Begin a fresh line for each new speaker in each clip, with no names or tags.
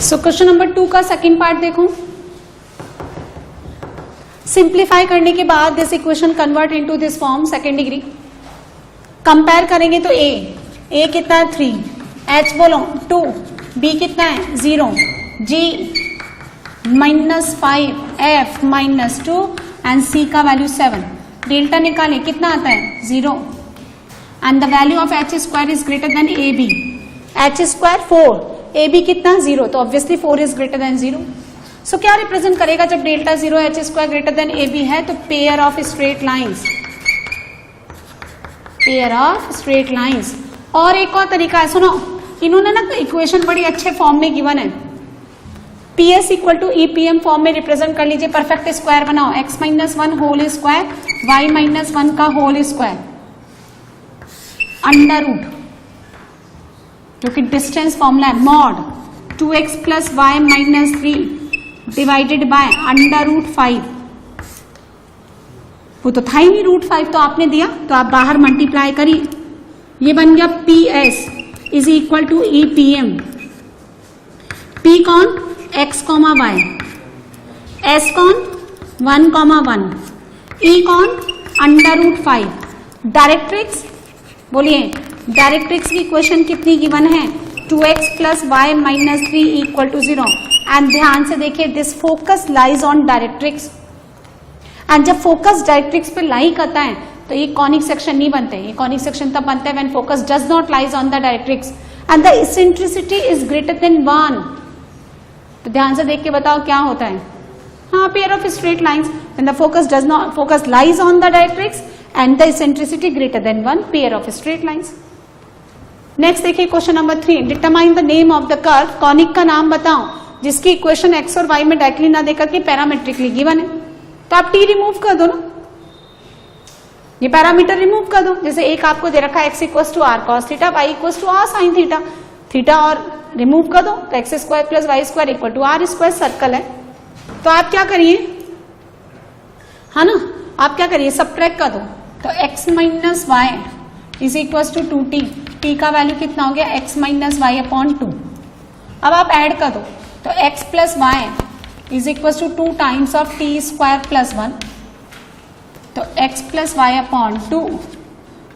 So question number 2 का second part देखो। Simplify करने के बाद this equation convert into this form second degree. Compare करेंगे तो ए कितना है 3, एच बोलो 2, बी कितना है 0, जी -5, एफ -2 एंड सी का वैल्यू 7। डेल्टा निकाले कितना आता है 0 and the value of h square is greater than a b. H square 4, a b कितना 0, तो obviously 4 is greater than 0। So क्या रिप्रेजेंट करेगा जब delta 0 h square greater than a b है? तो pair of straight lines, pair of straight lines. और एक और तरीका है, सुनो, इन्होंने ना इक्वेशन बड़ी अच्छे फॉर्म में गिवन है। PS equal to EPM form में रिप्रेजेंट कर लीजिए। परफेक्ट स्क्वायर बनाओ, x -1 होल स्क्वायर y -1 का होल स्क्वायर अंडर रूट, जो कि डिस्टेंस फॉर्मूला है, mod 2x plus y -3 divided by under root 5। वो तो था ही नहीं रूट 5, तो आपने दिया तो आप बाहर मल्टीप्लाई करिए। ये बन गया PS is equal to EPM। P कौन? x, y, S कौन 1, 1, E कौन अंडर रूट 5। डायरेक्ट्रिक्स बोलिए, डायरेक्ट्रिक्स की इक्वेशन कितनी गिवन है? 2x plus y -3 equal to 0। And ध्यान से देखिए, this focus lies on directrix. And जब फोकस डायरेक्ट्रिक्स पे लाई करता है तो ये कॉनिक सेक्शन नहीं बनते। ये कॉनिक सेक्शन तब बनता है when focus does not lies on the directrix and the eccentricity is greater than 1। तो ध्यान से देख के बताओ क्या होता है? हाँ, pair of straight lines when the focus lies on the directrix and the eccentricity greater than 1, pair of straight lines. Next देखिए question number 3, determine the name of the curve. Conic का नाम बताओ जिसकी इक्वेशन x और y में directly ना देकर के पैरामेट्रिकली गिवन है। तो आप t रिमूव कर दो ना, ये पैरामीटर रिमूव कर दो। जैसे एक आपको दे रखा है x equal to r cos theta, y equal to r sin theta, theta और रिमूव कर दो तो x square plus y square equal to r square circle है। तो आप क्या करिए, है ना, आप क्या करिए सब्ट्रैक्ट कर दो। तो x minus y is equal to 2t, t का वैल्यू कितना हो गया x माइनस वाई अपॉन 2। अब आप ऐड कर दो तो x plus y is equal to 2 times of t square plus 1। तो x प्लस वाई अपॉन 2,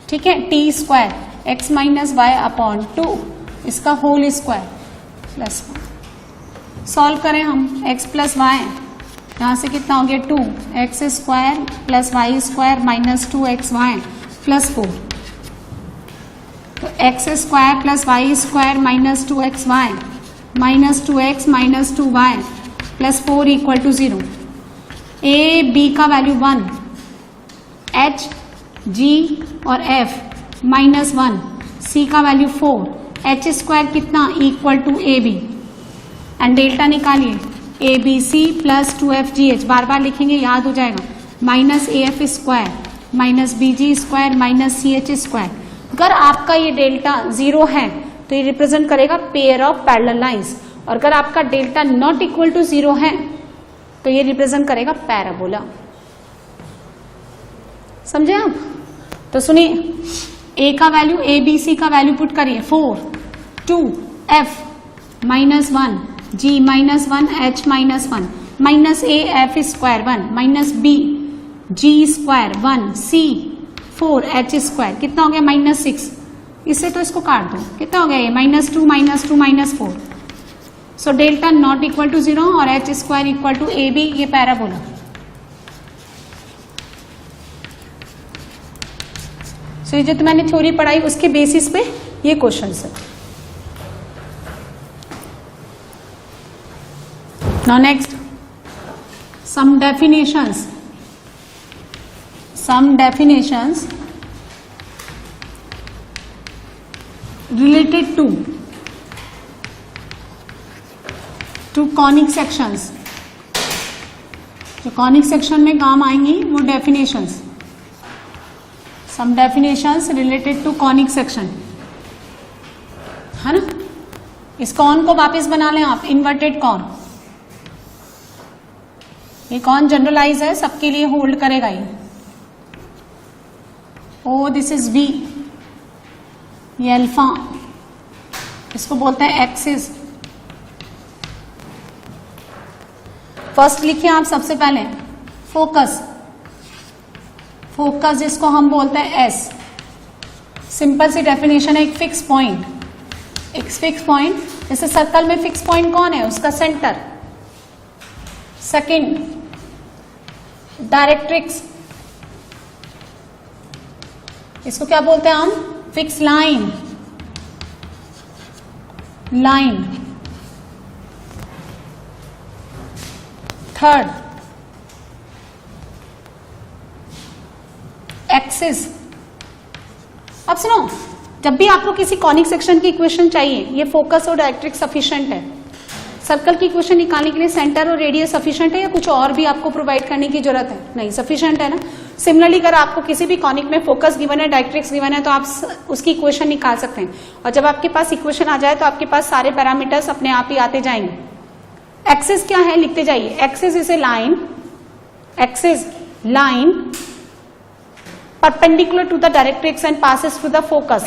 ठीक है, t square x minus y upon 2 इसका होल स्क्वायर प्लस 1। सॉल्व करें हम, x प्लस वाई यहां से कितना हो गया 2x square plus y square minus 2xy plus 4। तो x square plus y square minus 2xy minus 2x minus 2y plus 4 equal to 0। a b का value 1, h g और f माइनस 1, c का value 4, h square कितना equal to a b and delta निकालिए a B C plus 2fgh, बार बार लिखेंगे याद हो जाएगा, minus a f square minus b g square minus c h square. अगर आपका ये डेल्टा 0 है तो ये रिप्रेजेंट करेगा पेयर ऑफ पैरेलल लाइंस, और अगर आपका डेल्टा नॉट इक्वल टू 0 है तो ये रिप्रेजेंट करेगा पैराबोला। समझे आप? तो सुनिए, ए का वैल्यू ए बी सी का वैल्यू पुट करिए 4, 2 f -1 g -1 h -1 minus a f square 1 minus b g square 1 c 4 h square कितना हो गया -6। इससे तो इसको काट दो, कितना हो गया ये -2 -4। So delta not equal to 0 और h square equal to a b, ये पैराबोला। सो ये जो मैंने थ्योरी पढ़ाई उसके बेसिस पे ये क्वेश्चन है। Now next, some definitions related to conic sections। जो conic section में काम आएंगी वो definitions, some definitions related to conic section, है ना। इस कॉन को वापस बना लें आप, इन्वर्टेड कॉन। ये कौन जनरलाइज है, सबके लिए होल्ड करेगा ये। ओ दिस इज V, ये अल्फा, इसको बोलते हैं एक्सिस, फर्स्ट लिखिए आप सबसे पहले फोकस, फोकस जिसको हम बोलते हैं एस। सिंपल सी डेफिनेशन है, एक फिक्स पॉइंट, एक फिक्स पॉइंट, जैसे सर्कल में फिक्स पॉइंट कौन है, उसका सेंटर। सेकंड डायरेक्ट्रिक्स, इसको क्या बोलते हैं हम, fix line, line. Third axis. अब सुनो, जब भी आपको किसी कॉनिक सेक्शन की इक्वेशन चाहिए, ये फोकस और डायरेक्ट्रिक्स सफिशिएंट है। सर्कल की इक्वेशन निकालने के लिए सेंटर और रेडियस सफिशिएंट है या कुछ और भी आपको प्रोवाइड करने की जरूरत है? नहीं, सफिशिएंट है ना। सिमिलरली अगर आपको किसी भी कॉनिक में फोकस गिवन है, डायरेक्ट्रिक्स गिवन है, तो आप उसकी इक्वेशन निकाल सकते हैं। और जब आपके पास इक्वेशन आ जाए तो आपके पास सारे पैरामीटर्स अपने आप ही आते जाएंगे। एक्सिस क्या है, लिखते जाइए। Axis is a line, axis line perpendicular to the directrix and passes through the focus,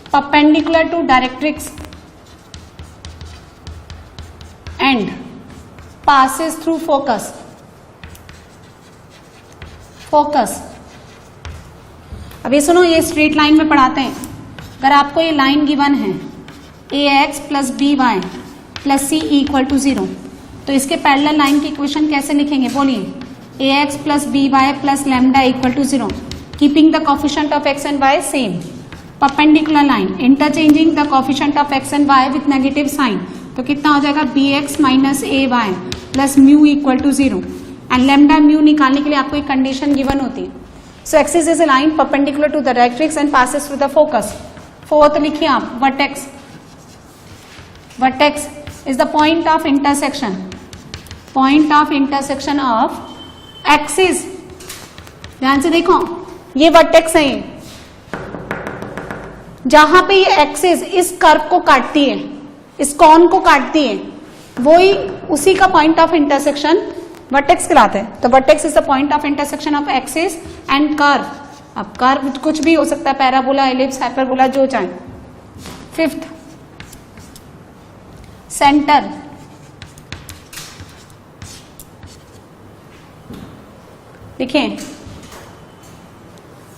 perpendicular to directrix and passes through focus, focus। अब ये सुनो, ये स्ट्रेट लाइन में पढ़ाते हैं। अगर आपको ये लाइन गिवन है ax plus b y plus c equal to 0, तो इसके पैरेलल लाइन की इक्वेशन कैसे लिखेंगे, बोलिए। ax plus b y plus lambda equal to 0, keeping the coefficient of x and y same. Perpendicular line, interchanging the coefficient of x and y with negative sign, तो कितना हो जाएगा, bx minus a y plus mu equal to 0। And lambda mu निकालने के लिए आपको एक condition given होती है। So axis is a line perpendicular to the directrix and passes through the focus. Fourth लिखिए आप, vertex. Vertex is the point of intersection, point of intersection of axis. ध्यान से देखो, ये वर्टेक्स है, ये जहां पे ये एक्सिस इस कर्व को काटती है, इस कॉन को काटती है, वही उसी का पॉइंट ऑफ इंटरसेक्शन वर्टेक्स कहलाता है। तो vertex is the point of intersection of axis and curve. अब कर्व कुछ भी हो सकता है, पैराबोला, एलिप्स, हाइपरबोला, जो चाहे। फिफ्थ सेंटर, देखिए,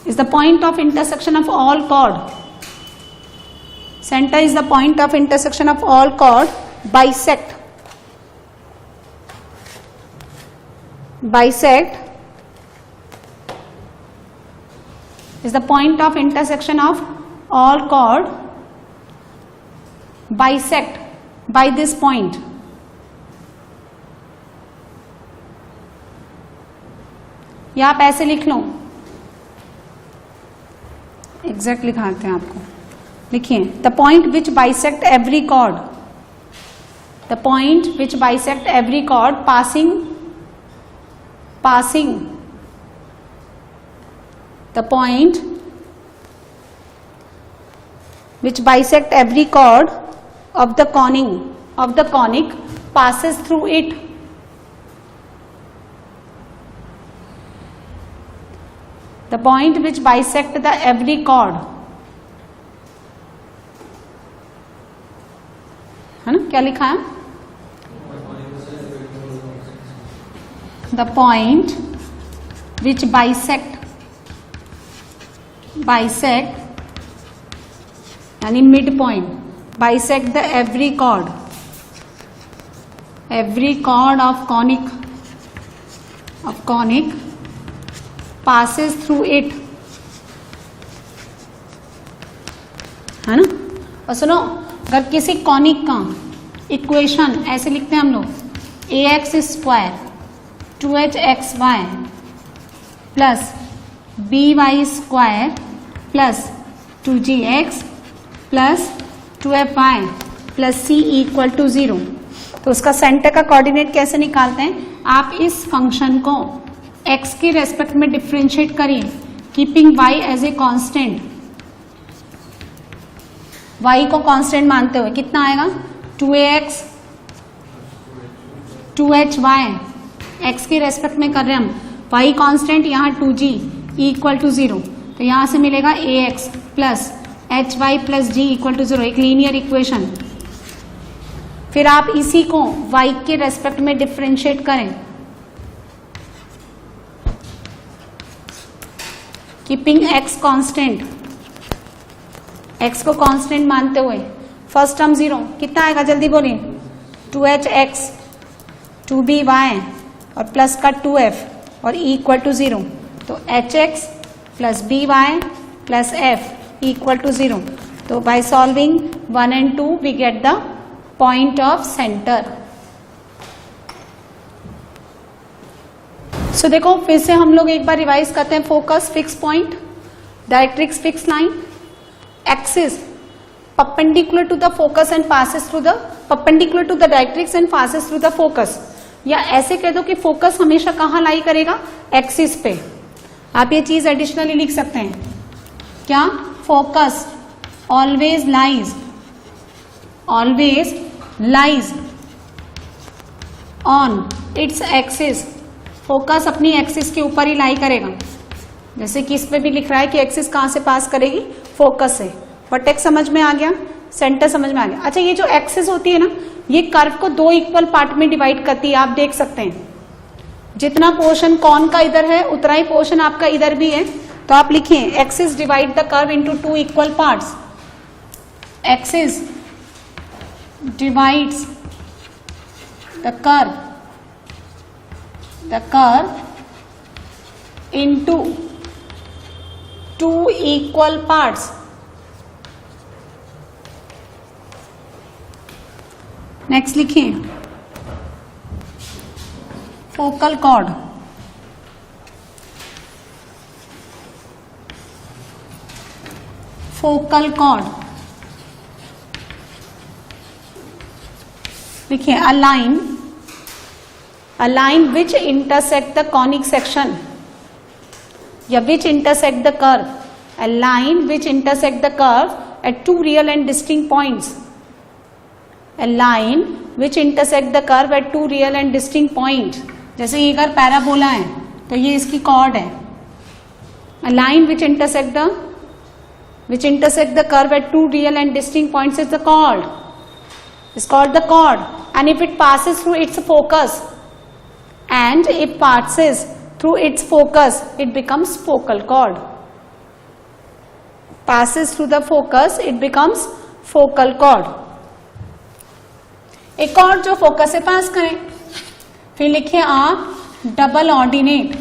is the point of intersection of all chord. Center is the point of intersection of all chord. Bisect, bisect is the point of intersection of all chord. Bisect by this point. या आप ऐसे लिख लो, exact लिखाते हैं आपको। लिखिए, the point which bisect every chord, the point which bisect every chord passing, passing the point which bisect every chord of the conic, of the conic passes through it. The point which bisect the every chord, है ना, क्या लिखा है? The point which bisect, bisect यानी mid point, bisect the every chord, every chord of conic, of conic passes through it, है ना। और सुनो, अगर किसी कॉनिक का इक्वेशन ऐसे लिखते हैं हम लोग, ax square 2hxy plus by square plus 2gx plus 2fy plus c equal to 0, तो उसका सेंटर का कोऑर्डिनेट कैसे निकालते हैं? आप इस फंक्शन को x के रेस्पेक्ट में डिफ्रेंशिएट करिए, keeping y as a constant, y को कांस्टेंट मानते हुए कितना आएगा? 2ax 2hy, x के रेस्पेक्ट में कर रहे हैं हम, y कांस्टेंट, यहाँ 2g इक्वल टू 0, तो यहां से मिलेगा ax plus hy plus g equal to 0, एक लीनियर इक्वेशन। फिर आप इसी को y के रेस्पेक्ट में डिफरेंशिएट करें, कीपिंग x कांस्टेंट, x को कांस्टेंट मानते हुए। फर्स्ट टर्म 0, कितना आएगा जल्दी बोलिए, 2hx 2by और प्लस का 2f और e इक्वल टू 0, तो hx plus by plus f equal to 0। तो by solving 1 and 2 we get the point of centre. So देखो फिर से हम लोग एक बार रिवाइज करते हैं। Focus, fix point, directrix, fix line, axis perpendicular to the focus and passes through the perpendicular to the directrix and passes through the focus। या ऐसे कह दो कि फोकस हमेशा कहाँ लाई करेगा, एक्सिस पे। आप ये चीज एडिशनली लिख सकते हैं, क्या, focus always lies on its axis. Focus अपनी एक्सिस के ऊपर ही लाई करेगा। जैसे कि इस पे भी लिख रहा है कि एक्सिस कहां से पास करेगी, फोकस से। वर्टेक्स समझ में आ गया, सेंटर समझ में आ गया। अच्छा, ये जो एक्सिस होती है ना, ये कर्व को 2 इक्वल पार्ट में डिवाइड करती है। आप देख सकते हैं जितना पोर्शन कॉन का इधर है उतना ही पोर्शन आपका इधर भी है। तो आप लिखिए axis divide the curve into 2 equal parts. Axis divides the curve into 2 equal parts. Next लिखिए फोकल कॉर्ड। फोकल कॉर्ड लिखिए a line which intersect the conic section या which intersect the curve. A line which intersect the curve at 2 real and distinct points. A line which intersect the curve at 2 real and distinct points। जैसे ये अगर parabola है तो ये इसकी cord है। A line which intersect the curve at 2 real and distinct points is the chord. It's called the chord. And if it passes through its focus, it becomes focal chord. Passes through the focus, it becomes focal chord। एक और जो focus से पास करें, फिर लिखिए आप double ordinate.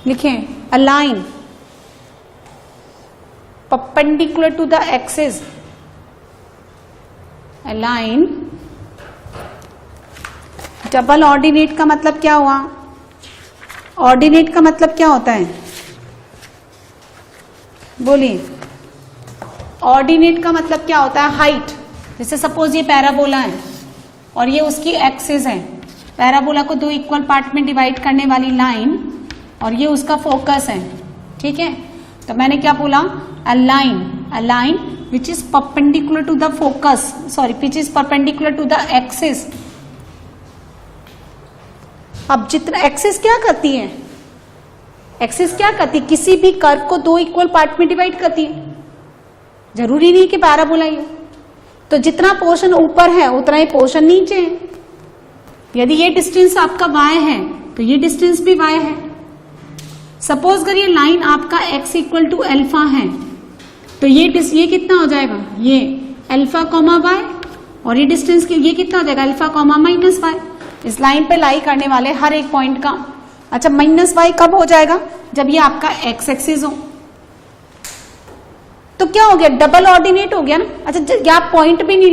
लिखिए a line perpendicular to the axis। A line double ordinate का मतलब क्या हुआ, ऑर्डिनेट का मतलब क्या होता है बोलिए। ऑर्डिनेट का मतलब क्या होता है, हाइट। जैसे सपोज ये पैराबोला है और ये उसकी एक्सिस है। पैराबोला को 2 इक्वल पार्ट में डिवाइड करने वाली लाइन और ये उसका फोकस है, ठीक है। तो मैंने क्या बोला, a line which is perpendicular to the focus, which is perpendicular to the axis। अब जितना एक्सिस क्या करती है, किसी भी कर्व को 2 इक्वल पार्ट में डिवाइड करती है। जरूरी नहीं कि पैराबोला ही हो। तो जितना पोर्शन ऊपर है उतना ही पोर्शन नीचे है। यदि ये डिस्टेंस आपका y है तो ये डिस्टेंस भी y है। सपोज अगर ये लाइन आपका x इक्वल टू अल्फा है तो ये कितना हो जाएगा, ये अल्फा कॉमा वाई, और ये डिस्टेंस ये कितना हो जाएगा, अल्फा कॉमा माइनस वाई। इस लाइन पे लाई करने वाले हर एक पॉइंट का। अच्छा, माइनस वाई कब हो जाएगा, जब ये आपका एक्स एक्सिस हो। तो क्या हो गया, डबल ऑर्डिनेट हो गया ना। अच्छा, आप पॉइंट भी नहीं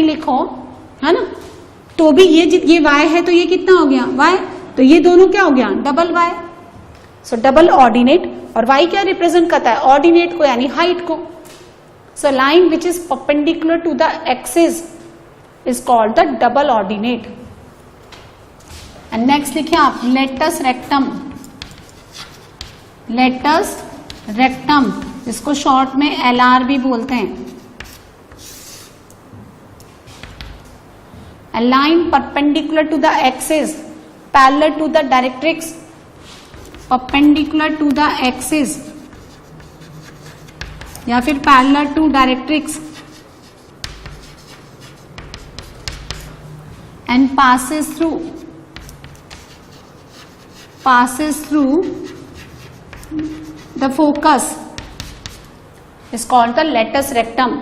लिखो, है ना, तो भी ये वाई है तो ये कितना हो गया, वाई। तो ये दोनों क्या हो गया, double y. So double ordinate, और y क्या रिप्रेजेंट करता है, ऑर्डिनेट को, यानी हाइट को। So line which is perpendicular to the axis is called the double ordinate. And next लिखिए आप लेटस रेक्टम। जिसको शॉर्ट में LR भी बोलते हैं। A line perpendicular to the axis parallel to the directrix, perpendicular to the axis या फिर parallel to directrix and passes through the focus is called the latus rectum।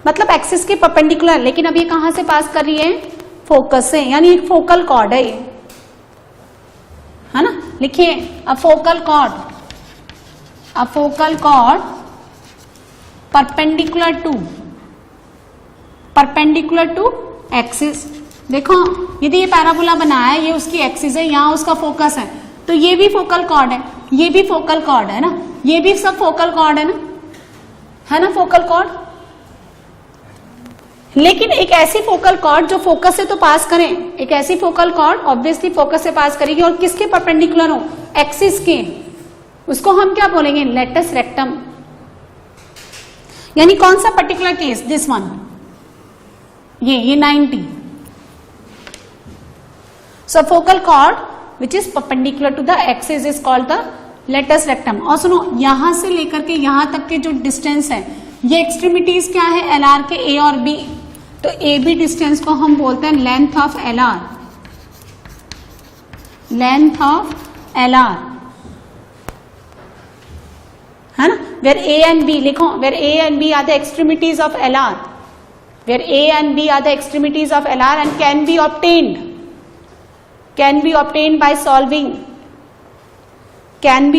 मतलब axis के perpendicular, लेकिन अब ये कहां से पास कर रही है? फोकस से, यानी एक फोकल कॉर्ड है ये, है ना। लिखिए a focal chord perpendicular to axis. देखो यदि ये पैराबोला बनाया है, ये उसकी एक्सिस है, यहां उसका फोकस है, तो ये भी फोकल कॉर्ड है, ये भी फोकल कॉर्ड है ना, ये भी सब फोकल कॉर्ड है ना, फोकल कॉर्ड। लेकिन एक ऐसी फोकल कॉर्ड जो फोकस से तो पास करें, एक ऐसी फोकल कॉर्ड ऑब्वियसली फोकस से पास करेगी और किसके परपेंडिकुलर हो? एक्सिस के। उसको हम क्या बोलेंगे? Latus rectum. यानी कौन सा पर्टिकुलर केस? दिस वन, ये 90। So focal chord which is perpendicular to the axis is called the latus rectum. और सुनो, यहां से लेकर के यहां तक के जो डिस्टेंस है, ये एक्सट्रीमिटीज क्या है? LR के A और B। तो AB डिस्टेंस को हम बोलते हैं length of LR, length of LR, है ना। वेयर A and B, लिखो where A and B are the extremities of LR, where A and B are the extremities of LR and can be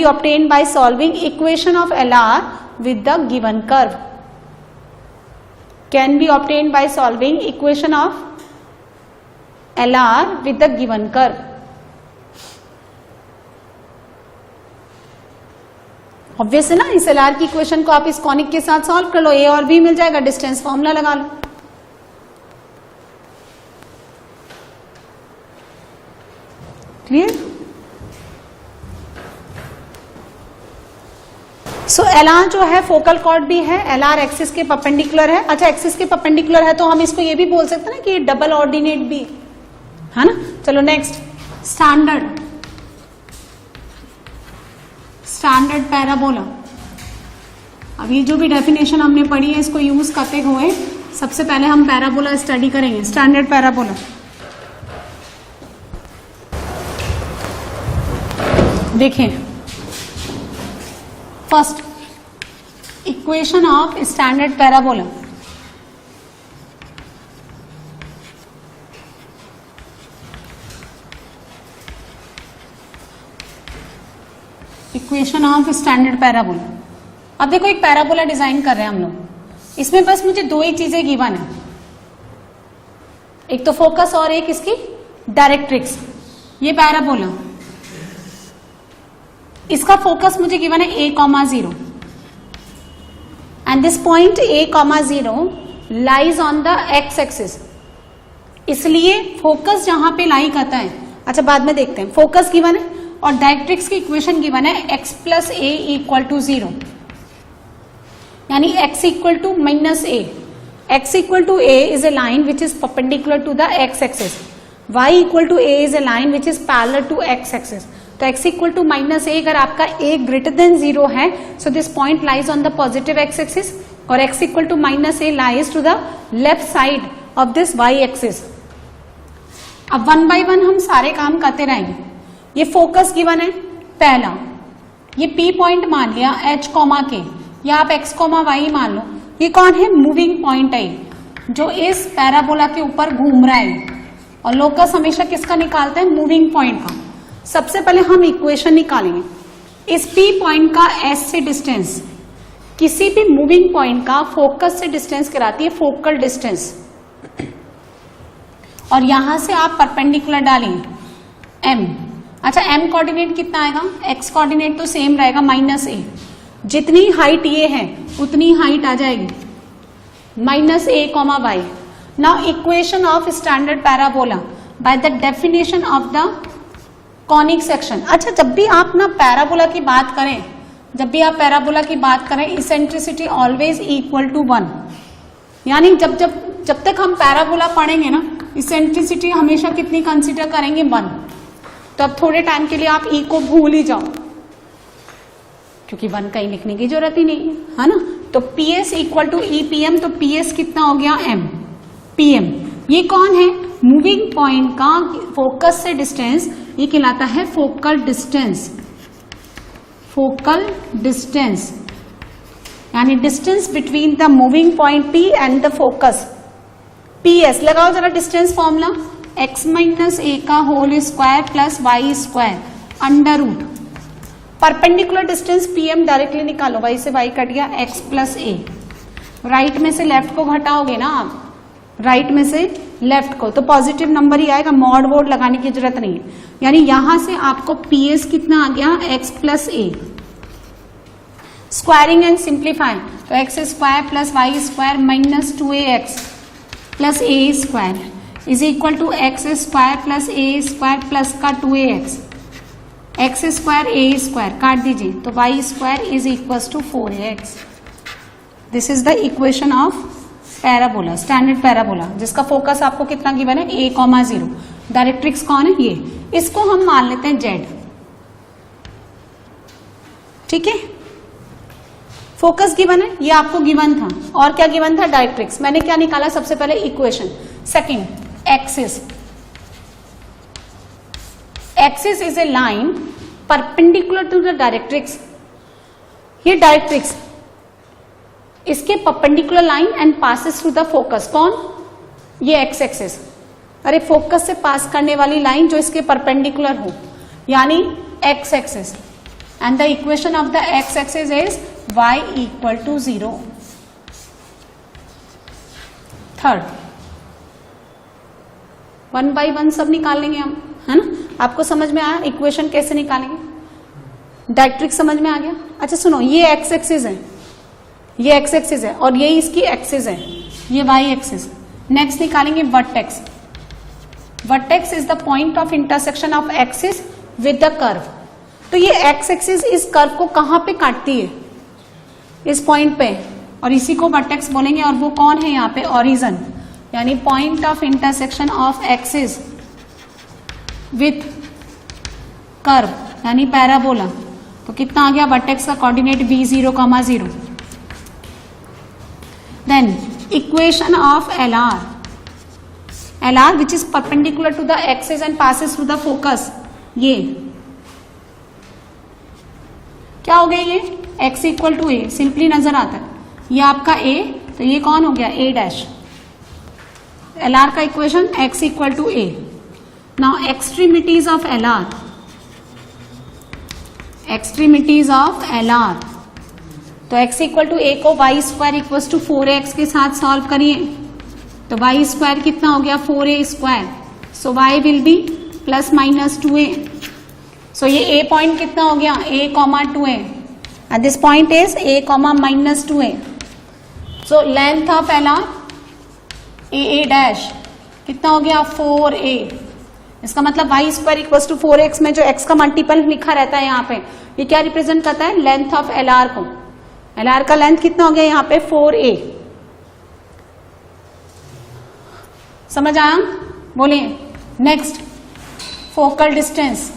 obtained by solving equation of LR with the given curve, can be obtained by solving equation of LR with the given curve। Obvious है ना, इस LR की equation को आप इस conic के साथ solve कर लो, A और B मिल जाएगा, डिस्टेंस फॉर्मूला लगा लो। क्लियर? सो LR जो है फोकल कॉर्ड भी है, LR एक्सिस के परपेंडिकुलर है। अच्छा, एक्सिस के परपेंडिकुलर है तो हम इसको ये भी बोल सकते हैं ना कि डबल ऑर्डिनेट भी है ना। चलो नेक्स्ट, स्टैंडर्ड पैराबोला। अब ये जो भी डेफिनेशन हमने पढ़ी है, इसको यूज करते हुए सबसे पहले हम पैराबोला स्टडी करेंगे। स्टैंडर्ड पैराबोला, देखें first equation of standard parabola. Equation of standard parabola. अब देखो एक पैराबोला डिजाइन कर रहे हैं हम लोग, इसमें बस मुझे दो ही चीजें गिवन है, एक तो फोकस और एक इसकी डायरेक्ट्रिक्स। ये पैराबोला, इसका फोकस मुझे गिवन है A,0 and this point A,0 lies on the x axis, इसलिए फोकस जहां पे लाई करता है। अच्छा बाद में देखते हैं, फोकस गिवन है और डायरेक्ट्रिक्स की इक्वेशन गिवन है x + a = 0, यानी x = -a। x = a is a line which is perpendicular to the x axis, y = a is a line which is parallel to x axis। तो x = -a, अगर आपका a greater than 0 है, so this point lies on the positive x axis और x = -a lies to the left side of this y axis। अब 1 by 1 हम सारे काम करते रहेंगे। ये फोकस गिवन है पहला, ये P पॉइंट मान लिया H, K, या आप x, y मान लो। ये कौन है? मूविंग पॉइंट है जो इस पैराबोला के ऊपर घूम रहा है, और लोकस हमेशा किसका निकालते हैं? मूविंग पॉइंट का। सबसे पहले हम इक्वेशन निकालेंगे, इस P पॉइंट का S से डिस्टेंस, किसी भी मूविंग पॉइंट का फोकस से डिस्टेंस कराती है फोकल डिस्टेंस, और यहां से आप परपेंडिकुलर डालेंगे M। अच्छा, M कोऑर्डिनेट कितना आएगा? X कोऑर्डिनेट तो सेम रहेगा -a, जितनी हाइट ये है उतनी हाइट आ जाएगी -a, y। Now equation of standard parabola by the definition of the conic section. अच्छा, जब भी आप ना पैराबोला की बात करें, जब भी आप पैराबोला की बात करें, इसेंट्रिसिटी ऑलवेज इक्वल टू 1, यानी जब तक हम पैराबोला पढ़ेंगे ना, इसेंट्रिसिटी हमेशा कितनी कंसीडर करेंगे, 1। तो अब थोड़े टाइम के लिए आप ई को भूल ही जाओ, क्योंकि 1 कहीं लिखने की जरूरत ही नहीं है ना। तो PS इक्वल टू EPM, तो PS कितना हो गया, M PM। ये कौन है, मूविंग पॉइंट का फोकस से डिस्टेंस, ये कहलाता है फोकल डिस्टेंस। फोकल डिस्टेंस यानी distance between the moving point P and the focus. PS लगाओ जरा distance formula, x minus a का whole square plus y square under root, perpendicular distance PM directly निकालो, y से y cut गया, x plus a। Right में से left को घटाओगे ना आप, राइट में से लेफ्ट को, तो पॉजिटिव नंबर ही आएगा, मॉड वोड लगाने की जरूरत नहीं है। यानी यहां से आपको PS कितना आ गया, x plus a। Squaring and simplify, तो x square plus y square minus 2ax plus a square is equal to x square plus a square plus का 2ax, x square a square काट दीजिए, तो y square is equal to 4ax। This is the equation of parabola, standard parabola, जिसका focus आपको कितना given है, a,0। Directrix कौन है, ये, इसको हम मान लेते हैं z, ठीक है। फोकस गिवन है, ये आपको गिवन था, और क्या गिवन था, डायरेक्ट्रिक्स। मैंने क्या निकाला, सबसे पहले equation, second axis. Axis is a line perpendicular to the directrix, ये डायरेक्ट्रिक्स, इसके perpendicular line and passes through the focus, कौन, ये एक्स एक्सिस, अरे फोकस से पास करने वाली लाइन जो इसके परपेंडिकुलर हो, यानी x axis. And the equation of the x axis is y equal to 0। Third, 1 by 1 सब निकाल लेंगे हम, है ना। आपको समझ में आया इक्वेशन कैसे निकालेंगे, डायरेक्ट्रिक्स समझ में आ गया। अच्छा सुनो, ये एक्स एक्सिस है, ये एक्स एक्सिस है, और ये इसकी एक्सिस है, ये वाई एक्सिस। नेक्स्ट निकालेंगे vertex. Vertex is the point of intersection of axis with the curve. तो ये एक्स एक्सिस इस कर्व को कहां पे काटती है, इस पॉइंट पे, और इसी को वर्टेक्स बोलेंगे, और वो कौन है यहाँ पे, ओरिजिन, यानी point of intersection of axis with curve, यानी पैराबोला। तो कितना आ गया, वर्टेक्स का coordinate v0,0। Then equation of LR, LR which is perpendicular to the axis and passes through the focus. ये क्या हो गया, ये x equal to a, simply नजर आता है, ये आपका a, तो ये कौन हो गया, a डैश। LR का equation x equal to a। Now extremities of LR, extremities of LR, तो x इक्वल टू a को y square equal to 4x के साथ सॉल्व करिए, तो वाई स्क्वायर कितना हो गया, 4a square, so y will be plus minus 2a। सो ये a पॉइंट कितना हो गया, a,2a, and this point is a, -2a. So length of LR a dash कितना हो गया, 4a। इसका मतलब y square equal to 4x में जो x का मल्टीपल लिखा रहता है यहाँ पे, ये क्या रिप्रेजेंट करता है, लेंथ ऑफ LR को। LR का लेंथ कितना हो गया यहाँ पे, 4a। समझ आया, बोलिए। Next, focal distance.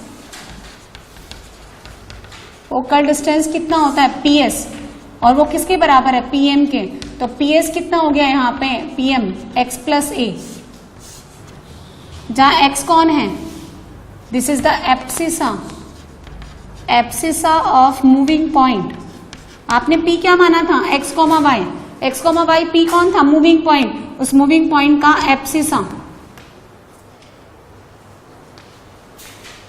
Focal distance कितना होता है, PS, और वो किसके बराबर है, PM के। तो PS कितना हो गया यहाँ पे, PM x प्लस a, जहां x कौन है, this is the abscissa, abscissa of moving point. आपने P क्या माना था, x, y, x, y, P कौन था, मूविंग पॉइंट, उस मूविंग पॉइंट का एब्सिसा।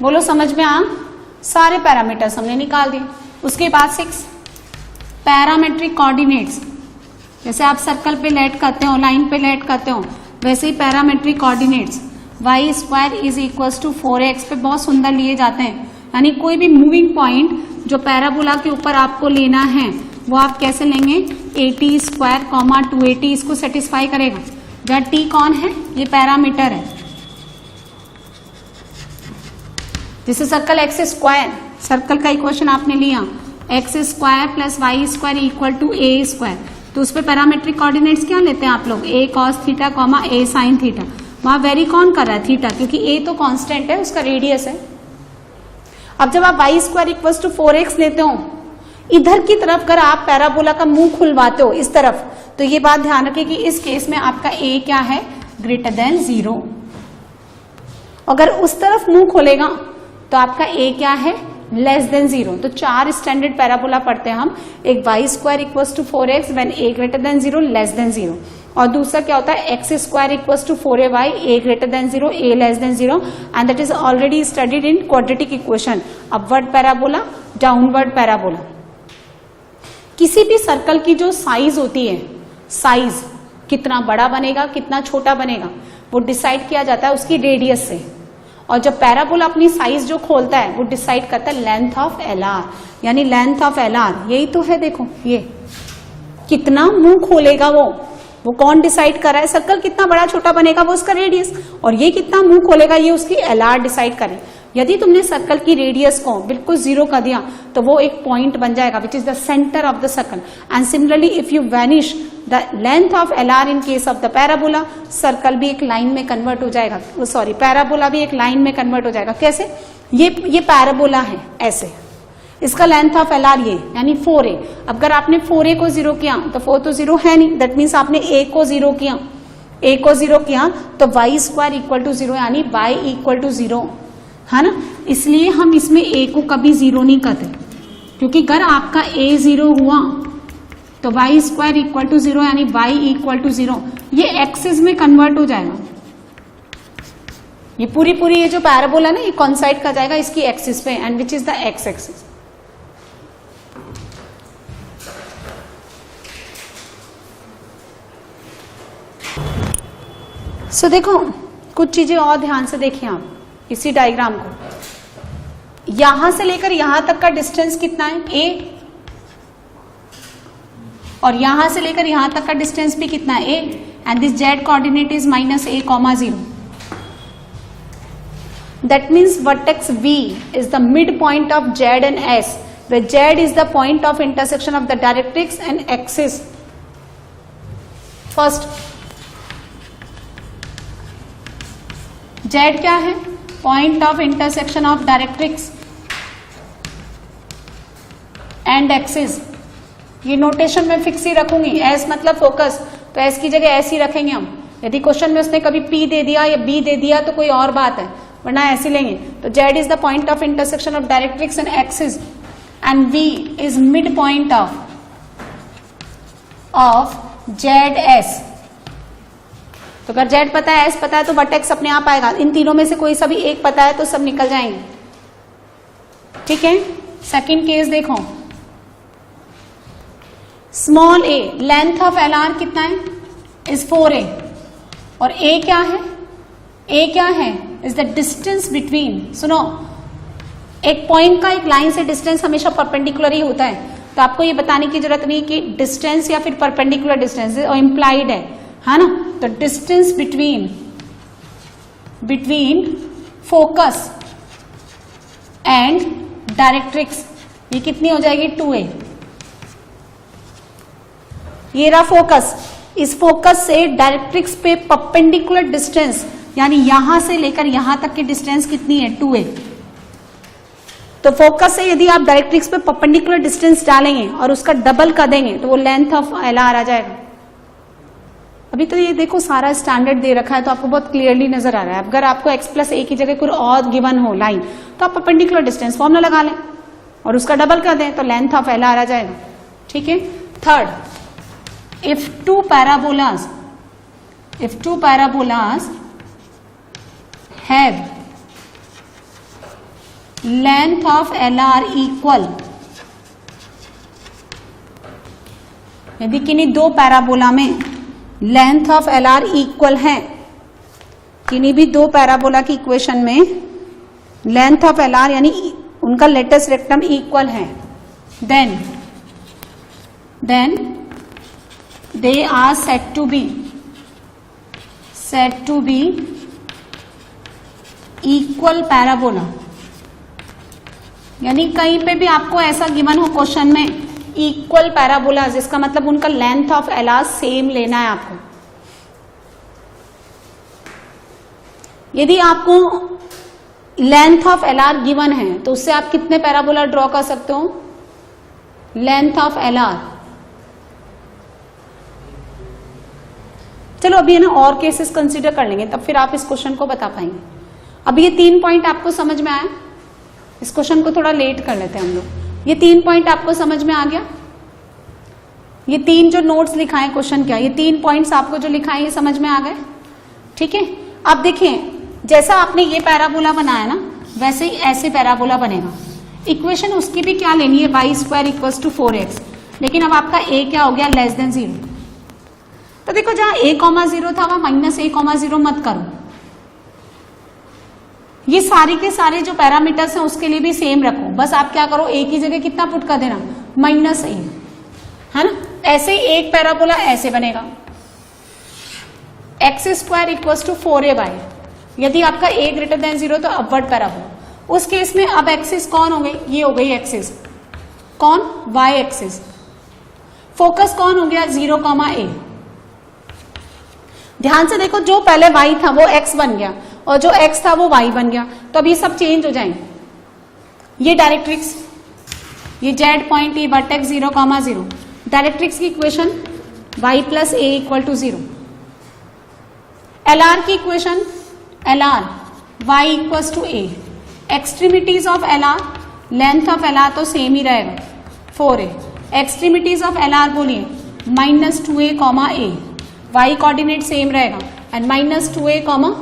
बोलो समझ में आ, सारे पैरामीटर्स हमने निकाल दिए। उसके बाद 6 पैरामेट्रिक कोऑर्डिनेट्स, जैसे आप सर्कल पे लेट करते हो, लाइन पे लेट करते हो, वैसे ही parametric coordinates y square is equal to 4x पे बहुत सुंदर लिए जाते हैं। यानी कोई भी मूविंग पॉइंट जो पैराबोला के ऊपर आपको लेना है, वो आप कैसे लेंगे, 80 स्क्वायर, 280 इसको सेटिस्फाई करेगा। जहाँ t कौन है, ये पैरामीटर है। This is circle x square, circle का इक्वेशन आपने लिया, x square plus y square equal to a square, तो उस पर पैरामेट्रिक कोऑर्डिनेट्स क्या लेते हैं आप लोग, ए कॉस थीटा कॉमा ए साइन थीटा। वहां वेरी कौन कर रहा है, थीटा, क्योंकि ए तो कांस्टेंट है, उसका रेडियस है। अब जब आप Y square equal to 4x लेते हो, इधर की तरफ अगर आप पैराबोला का मुंह खुलवाते हो इस तरफ, तो ये बात ध्यान रखिए कि इस केस में आपका ए क्या है, ग्रेटर देन 0। अगर उस तरफ मुंह खोलेगा तो आपका ए क्या है, लेस देन 0। तो 4 स्टैंडर्ड पैराबोला पढ़ते हैं हम, एक y square equals to 4x when a greater than 0 less than 0, और दूसरा क्या होता है, x square equals to 4ay a greater than 0 a less than 0, and that is already studied in quadratic equation, upward parabola downward parabola. किसी भी circle की जो size होती है, साइज कितना बड़ा बनेगा कितना छोटा बनेगा, वो डिसाइड किया जाता है उसकी रेडियस से, और जब पैराबोला अपनी साइज जो खोलता है वो डिसाइड करता है लेंथ ऑफ एल आर, यानी लेंथ ऑफ एल आर यही तो है। देखो ये कितना मुंह खोलेगा वो कौन डिसाइड कर रहा है, सर्कल कितना बड़ा छोटा बनेगा वो उसका रेडियस, और ये कितना मुंह खोलेगा ये उसकी एल आर डिसाइड करे। यदि तुमने सर्कल की रेडियस को बिल्कुल 0 कर दिया तो वो एक पॉइंट बन जाएगा which is the centre of the circle, and similarly if you vanish the length of L R in case of the parabola, circle भी एक लाइन में कन्वर्ट हो जाएगा, सॉरी पैराबोला भी एक लाइन में कन्वर्ट हो जाएगा। कैसे, ये पैराबोला है ऐसे, इसका लेंथ ऑफ एल आर ये यानी 4a। अगर आपने 4a को 0 किया तो 4 तो 0 है नहीं, दैट मीन्स आपने a को 0 किया, a को 0 किया तो वाई स्क्वायर इक्वल टू 0 यानी y इक्वल टू 0, है ना। इसलिए हम इसमें a को कभी 0 नहीं करते, क्योंकि अगर आपका a 0 हुआ तो वाई स्क्वायर इक्वल टू 0 यानी y इक्वल टू 0, ये एक्सिस में कन्वर्ट हो जाएगा। ये पूरी ये जो पैराबोला ना ये कॉन्साइड कर जाएगा इसकी एक्सिस पे, and which is the x axis. So देखो कुछ चीजें और ध्यान से देखिए आप इसी डायग्राम को, यहां से लेकर यहां तक का डिस्टेंस कितना है, a, और यहां से लेकर यहां तक का डिस्टेंस भी कितना है, a, and this z coordinate is -a, 0। That means vertex v is the mid point of z and s, where z is the point of intersection of the directrix and axis. First, z क्या है, point of intersection of directrix and axis। ये notation में fix ही रखूंगी, s मतलब focus, तो s की जगह s ही रखेंगे हम। यदि क्वेश्चन में उसने कभी p दे दिया या b दे दिया तो कोई और बात है, वरना ऐसे लेंगे। तो z is the point of intersection of directrix and axis, and v is mid point of ZS। तो अगर Z पता है, S पता है, तो वर्टेक्स अपने आप आएगा। इन तीनों में से कोई सा भी एक पता है तो सब निकल जाएंगे, ठीक है। सेकंड केस देखो, small a, length of L are कितना है, इज 4a, और a क्या है, a क्या है, इज द डिस्टेंस बिटवीन, सुनो, एक पॉइंट का एक लाइन से डिस्टेंस हमेशा परपेंडिकुलर ही होता है, तो आपको ये बताने की जरूरत नहीं कि डिस्टेंस या फिर परपेंडिकुलर डिस्टेंस और इम्प्लाइड है ना। तो distance between focus and directrix ये कितनी हो जाएगी, 2a। ये रहा फोकस, इस फोकस से डायरेक्ट्रिक्स पे परपेंडिकुलर डिस्टेंस यानी यहां से लेकर यहां तक की डिस्टेंस कितनी है, 2a। तो फोकस से यदि आप डायरेक्ट्रिक्स पे परपेंडिकुलर डिस्टेंस डालेंगे और उसका डबल कर देंगे तो वो लेंथ ऑफ एल आर आ जाएगा। अभी तो ये देखो सारा स्टैंडर्ड दे रखा है तो आपको बहुत क्लियरली नजर आ रहा है। अगर आपको x प्लस a की जगह कोई और गिवन हो लाइन तो आप परपेंडिकुलर डिस्टेंस फॉर्मूला लगा लें और उसका डबल कर दें तो लेंथ ऑफ एल आर आ जाएगा, ठीक है। Third, if two parabolas have length of L are equal, यदि किन्हीं दो पैराबोला में length of L are equal है, किन्हीं भी दो पैराबोला की इक्वेशन में लेंथ ऑफ एल आर यानी उनका लेटेस्ट रेक्टम इक्वल है, then they are said to be equal parabola. यानी कहीं पे भी आपको ऐसा गिवन हो क्वेश्चन में इक्वल पैराबोलाज, इसका मतलब उनका लेंथ ऑफ एलार सेम लेना है आपको। यदि आपको लेंथ ऑफ एलार गिवन है तो उससे आप कितने पैराबोला ड्रॉ कर सकते हो? लेंथ ऑफ एलार, चलो अभी है ना और केसेस कंसीडर कर लेंगे, तब फिर आप इस क्वेश्चन को बता पाएंगे। अभी ये 3 पॉइंट आपको समझ में आया? इस क्वेश्चन को थोड़ा लेट कर लेते हैं हम लोग। ये 3 पॉइंट आपको समझ में आ गया? ये 3 जो नोट्स लिखा है क्वेश्चन क्या, ये 3 पॉइंट्स आपको जो लिखा है ये समझ में आ गए? ठीक है, अब देखिए जैसा आपने ये पैराबोला बनाया ना, वैसे ही ऐसे पैराबोला बनेगा। इक्वेशन उसकी भी क्या लेनी है? Y square equals to 4x, लेकिन अब आपका a क्या हो गया? Less than 0। तो देखो जहां a,0 था वहां -a,0 मत करो। ये सारे के सारे जो पैरामीटर्स हैं उसके लिए भी सेम रखो, बस आप क्या करो a की जगह कितना पुट कर देना? -a, है ना। ऐसे ही एक पैराबोला ऐसे बनेगा, x² इक्वल्स टू 4ay। यदि आपका a ग्रेटर देन 0 तो अपवर्ड पैराबोला। उस केस में अब एक्सिस कौन हो गई? ये हो गई एक्सिस, कौन? y axis. फोकस कौन हो गया? 0, a। ध्यान से देखो, जो पहले y था वो x बन गया और जो x था वो y बन गया, तो अब ये सब चेंज हो जाएंगे। ये डायरेक्ट्रिक्स, ये z पॉइंट, ये वर्टेक्स 0, 0। डायरेक्ट्रिक्स की equation y plus a equal to 0। LR की equation LR y equals to a। Extremities of LR, length of LR तो सेम ही रहेगा 4a। एक्सट्रीमिटीज ऑफ LR बोलिए -2a, a। y coordinate same रहेगा and -2a,